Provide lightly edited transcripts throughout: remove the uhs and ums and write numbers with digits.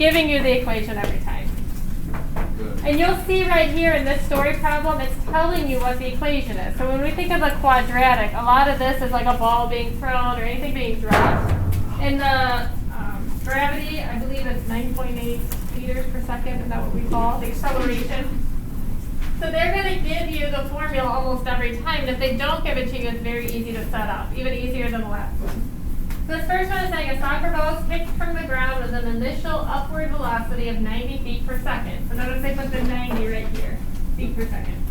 giving you the equation every time. Good. And you'll see right here in this story problem, it's telling you what the equation is. So when we think of a quadratic, a lot of this is like a ball being thrown or anything being dropped. In the gravity, I believe it's 9.8 meters per second. Is that what we call the acceleration? So they're going to give you the formula almost every time. And if they don't give it to you, it's very easy to set up, even easier than the last one. So this first one is saying a soccer ball is kicked from the ground with an initial upward velocity of 90 feet per second. So notice they put the 90 right here, feet per second.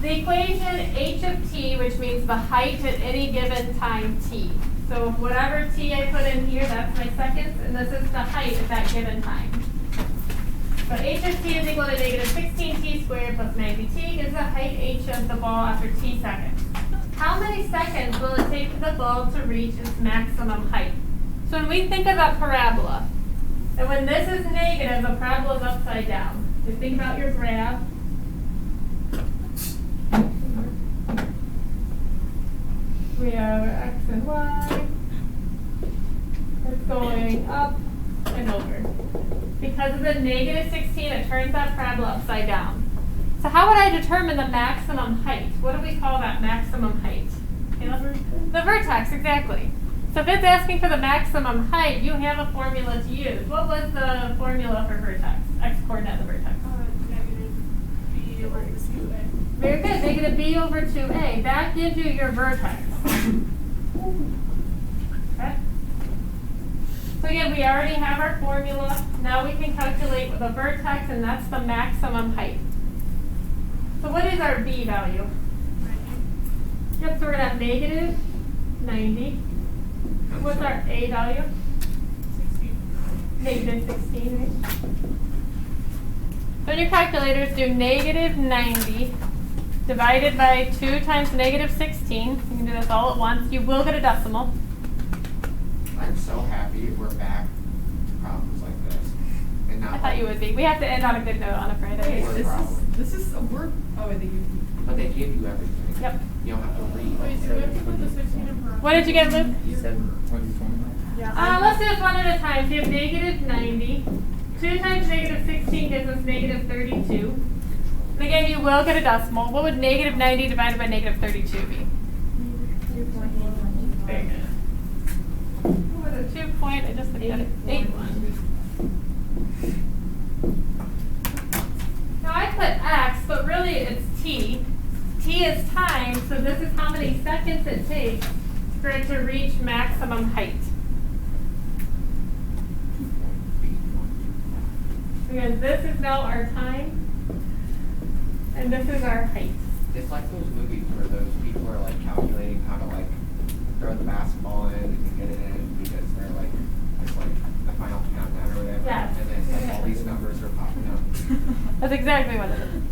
The equation h of t, which means the height at any given time t. So whatever t I put in here, that's my seconds, and this is the height at that given time. So h of t is equal to negative 16t squared plus 90t gives the height h of the ball after t seconds. How many seconds will it take the ball to reach its maximum height? So when we think of a parabola, and when this is negative, the parabola is upside down. So think about your graph. We have our x and y. It's going up and over. Because of the negative 16, it turns that parabola upside down. So how would I determine the maximum height? What do we call that maximum height? The vertex, exactly. So if it's asking for the maximum height, you have a formula to use. What was the formula for vertex? X-coordinate of the vertex. Negative b over 2a. Very good. Negative b over 2a. That gives you your vertex. Okay. So again, we already have our formula. Now we can calculate the vertex, and that's the maximum height. So what is our b value? 90. Yep, so we're going to have negative 90. What's our a value? 16. Negative 16, right? So in your calculators, do negative 90 divided by 2 times negative 16. You can do this all at once. You will get a decimal. I'm so happy we're back to problems like this. And not I thought you would be. We have to end on a good note on a Friday. Wait, This is a work. Oh, I think you. But they give you everything. Yep. You don't have to read. Wait, so we have to put the 16 in front. What did you get, Luke? You said. Yeah. Let's do this one at a time. So you have negative 90. 2 times negative 16 gives us negative 32. And again, you will get a decimal. What would negative 90 divided by negative 32 be? Very good. What was it? 2 point, I just looked at it. 81. Now I put x, but really it's t. T is time, so this is how many seconds it takes for it to reach maximum height. Because this is now our time, and this is our height. It's like those movies where those people are like calculating how to like throw the basketball in and get it in because they're like, it's like the final countdown or whatever. Yes. And then it's like all these numbers are popping up. That's exactly what it is.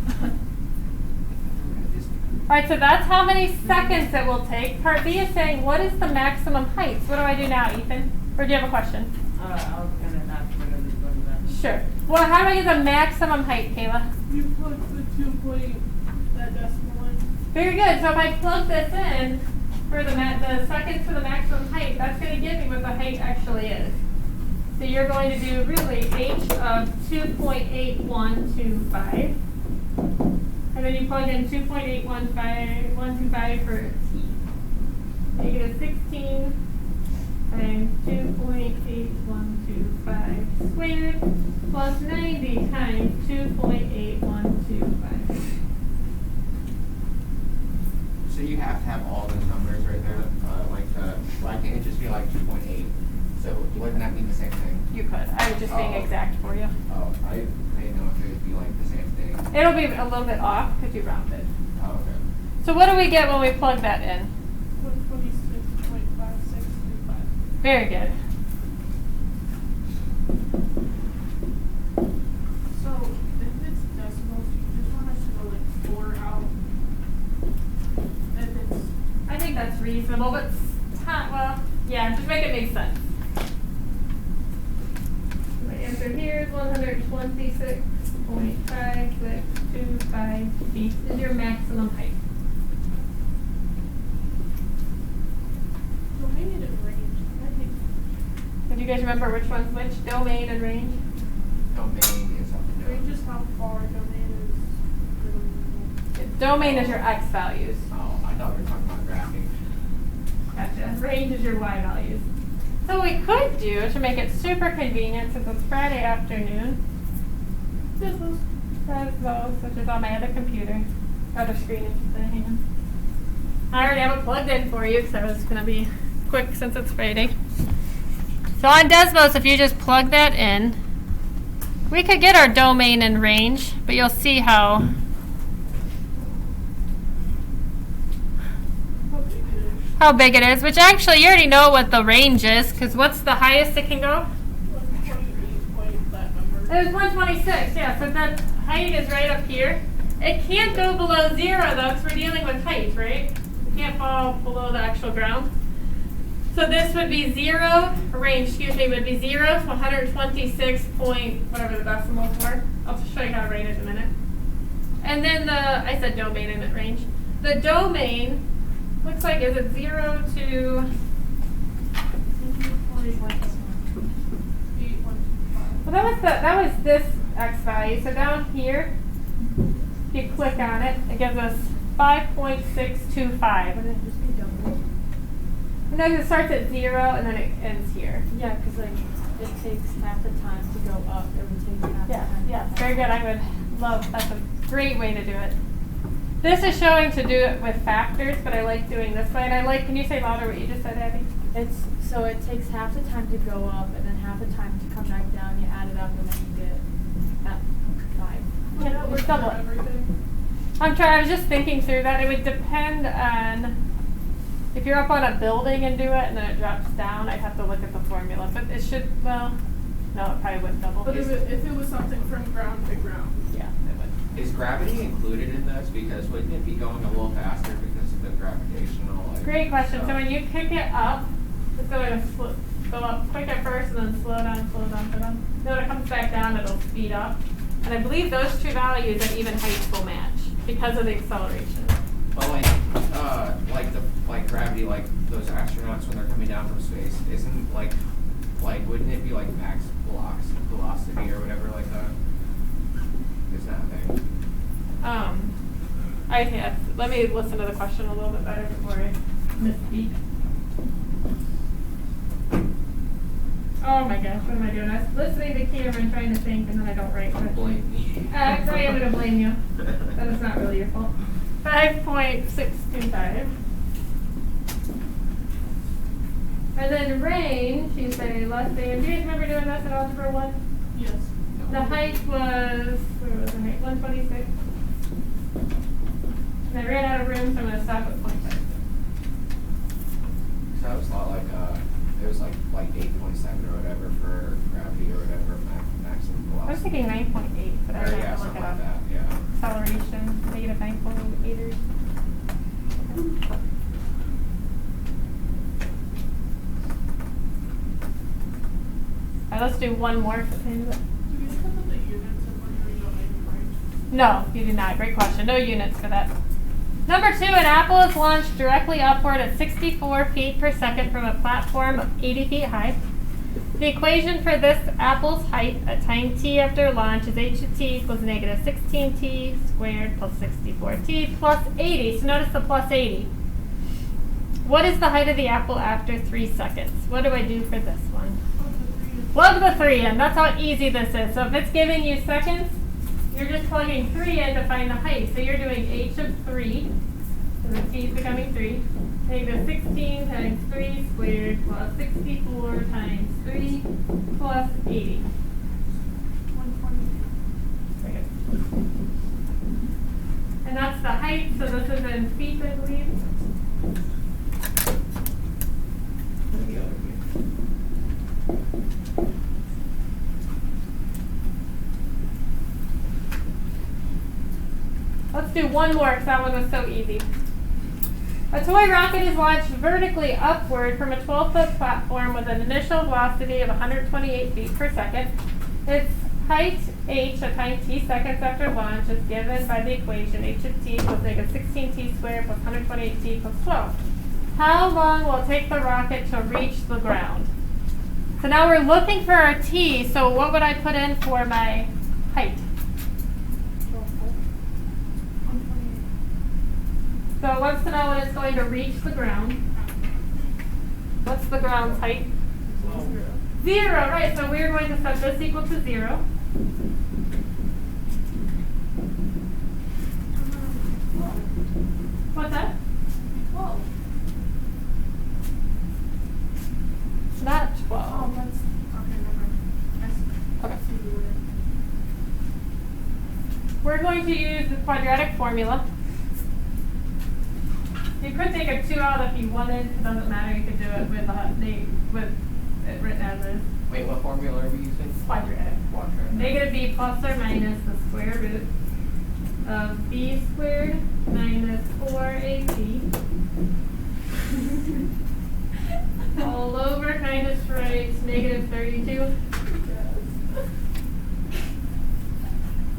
All right, so that's how many seconds it will take. Part B is saying, what is the maximum height? So what do I do now, Ethan? Or do you have a question? I'll kind of not remember this one then. Sure. Well, how do I get the maximum height, Kayla? You put the 2 point, that decimal in. Very good. So if I plug this in for the seconds for the maximum height, that's going to give me what the height actually is. So you're going to do really h of 2.8125. And then you plug in 2.815125 for t. Negative 16 times 2.8125 squared plus 90 times 2.8125. So you have to have all those numbers right there, why can't it just be like 2.8? So wouldn't that mean the same thing? You could. I was just being exact for you. Oh, I didn't know if it would be like the same thing. It'll be a little bit off because you rounded. Oh, okay. So what do we get when we plug that in? 126.5625. Very good. So if it's decimals, you just want us to go like 4 out. If it's I think that's reasonable, but well, yeah, just make it make sense. My answer here is 126.5625 feet is your maximum height. so we need a range. I think Did you guys remember which one's which? Domain and range? Domain is up and Range down. is how far, domain is. Domain is your x values. Oh, I thought we were talking about graphing. Gotcha. Range is your y values. So what we could do to make it super convenient, since it's Friday afternoon, Desmos. Desmos, which is on my other computer, other screen, I should say. Hang on. I already have it plugged in for you, so it's going to be quick since it's Friday. So on Desmos, if you just plug that in, we could get our domain and range, but you'll see how big it is, which actually you already know what the range is, because what's the highest it can go? 128 point that number. It was 126, yeah, so that height is right up here. It can't go below 0 though, because we're dealing with height, right? It can't fall below the actual ground. So this would be 0, range, excuse me, would be 0 to 126 point, whatever the decimals were. I'll show you how to write it in a minute. And then I said domain and range. The domain looks like, is it 0 to, well that was this x value. So down here, if you click on it, it gives us 5.625. Would it just be double? No, it starts at 0 and then it ends here. Yeah, because like it takes half the time to go up. It would take half the time. Yeah, very good. I would love, that's a great way to do it. This is showing to do it with factors, but I like doing this way. And I like, can you say louder what you just said, Abby? It's so it takes half the time to go up and then half the time to come back down. You add it up and then you get that 5. Yeah, We're double it. everything. I was just thinking through that. It would depend on, if you're up on a building and do it and then it drops down, I'd have to look at the formula. But it should, well, no, it probably wouldn't double. But if it was something from ground to ground. Yeah, it would. Is gravity included in this? Because wouldn't it be going a little faster because of the gravitational? Like, Great question. So stuff? when you kick it up, it's going to go up quick at first and then slow down, slow down, slow down. Then when it comes back down, it'll speed up. And I believe those two values at even heights will match because of the acceleration. Well, like gravity, like those astronauts when they're coming down from space, isn't like wouldn't it be like max velocity or whatever like that? Isn't that a thing? Let me listen to the question a little bit better before I misspeak. Oh my gosh, what am I doing? I was listening to the camera and trying to think, and then I don't write. Don't blame me. Actually, I'm going to blame you. That is not really your fault. 5.625. And then range, you say less than. Do you guys remember doing this in Algebra 1? Yes. The height was, where was the height? 126. And I ran out of room, so I'm going to stop at 0.5. So I was thought like it was like 8.7 or whatever for gravity or whatever maximum velocity. I was thinking 9.8, but I Or, would yeah, have to look something it like up. that. Yeah. Acceleration, negative 9.8. Alright, let's do one more for the end of it. Do you put the units in when you're domain range? No, you do not. Great question. No units for that. Number 2, an apple is launched directly upward at 64 feet per second from a platform 80 feet high. The equation for this apple's height at time t after launch is h of t equals negative 16t squared plus 64t plus 80. So notice the plus 80. What is the height of the apple after 3 seconds? What do I do for this one? Plug the 3 in. That's how easy this is. So if it's giving you seconds, you're just plugging 3 in to find the height. So you're doing h of 3, so the t is becoming 3. Negative 16 times 3 squared plus 64 times 3 plus 80. 120. Very good. And that's the height, so this is in feet, I believe. Let's do one more because that one was so easy. A toy rocket is launched vertically upward from a 12-foot platform with an initial velocity of 128 feet per second. Its height, h, at time t seconds after launch, is given by the equation h of t equals negative 16t squared plus 128t plus 12. How long will it take the rocket to reach the ground? So now we're looking for our t, so what would I put in for my height? 128. So it wants to know when it's going to reach the ground. What's the ground's height? 0, right, so we're going to set this equal to 0. What's that? 12. Not Oh, 12. that's, okay, never mind. Okay. I see the word. We're going to use the quadratic formula. You could take a 2 out if you wanted. It doesn't matter. You could do it with it written as is. Wait, what formula are we using? Quadratic. Quadratic. Negative b plus or minus the square root of b squared minus 4ac all over minus right negative 32.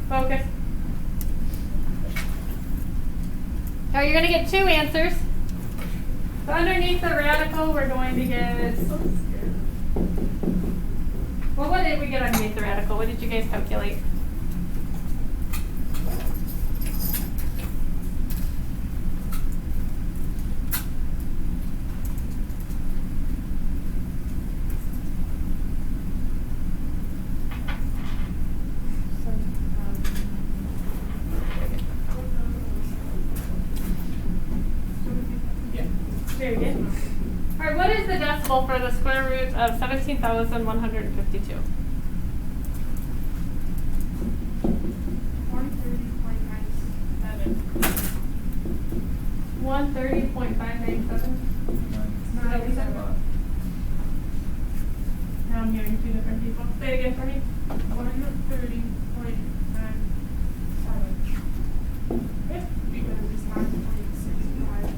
Focus. Now you're going to get 2 answers. So underneath the radical, we're going to get. Well, what did we get underneath the radical? What did you guys calculate? Very good. All right, what is the decimal for the square root of 17,152? 130.97. 130.597. Now I'm hearing 2 different people. Say it again for me. 130.97. Yep. Because it's 9.65.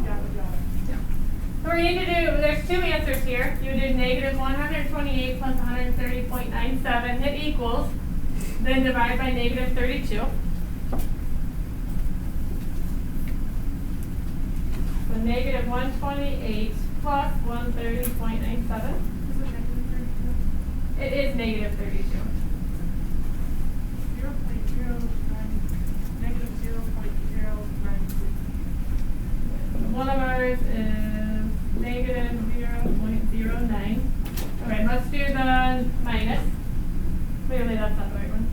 Yada yada. So we need to do, there's 2 answers here. You do negative 128 plus 130.97, hit equals, then divide by negative 32. So negative 128 plus 130.97. Is it negative 32? It is negative 32. 0.09. Negative 0.096. One of ours is negative 0.09. Okay, let's do the minus. Clearly that's not the right one.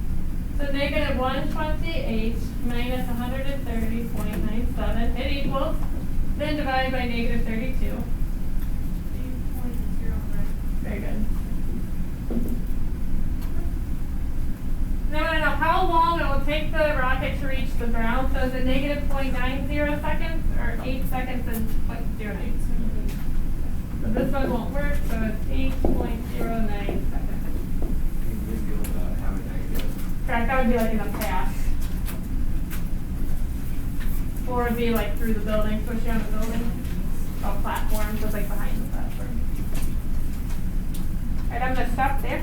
So negative 128 minus 130.97, it equals, then divide by negative 32. 8.09. Very good. Now, how long it will take the rocket to reach the ground? So is it negative 0.90 seconds or 8 seconds and 0.09? So this one won't work, so it's 8.09 seconds. Big deal about having negative. Correct, that would be like in the past. Or it'd be like through the building, especially on the building. Oh, platform, so it's like behind the platform. Alright, I'm gonna stop there.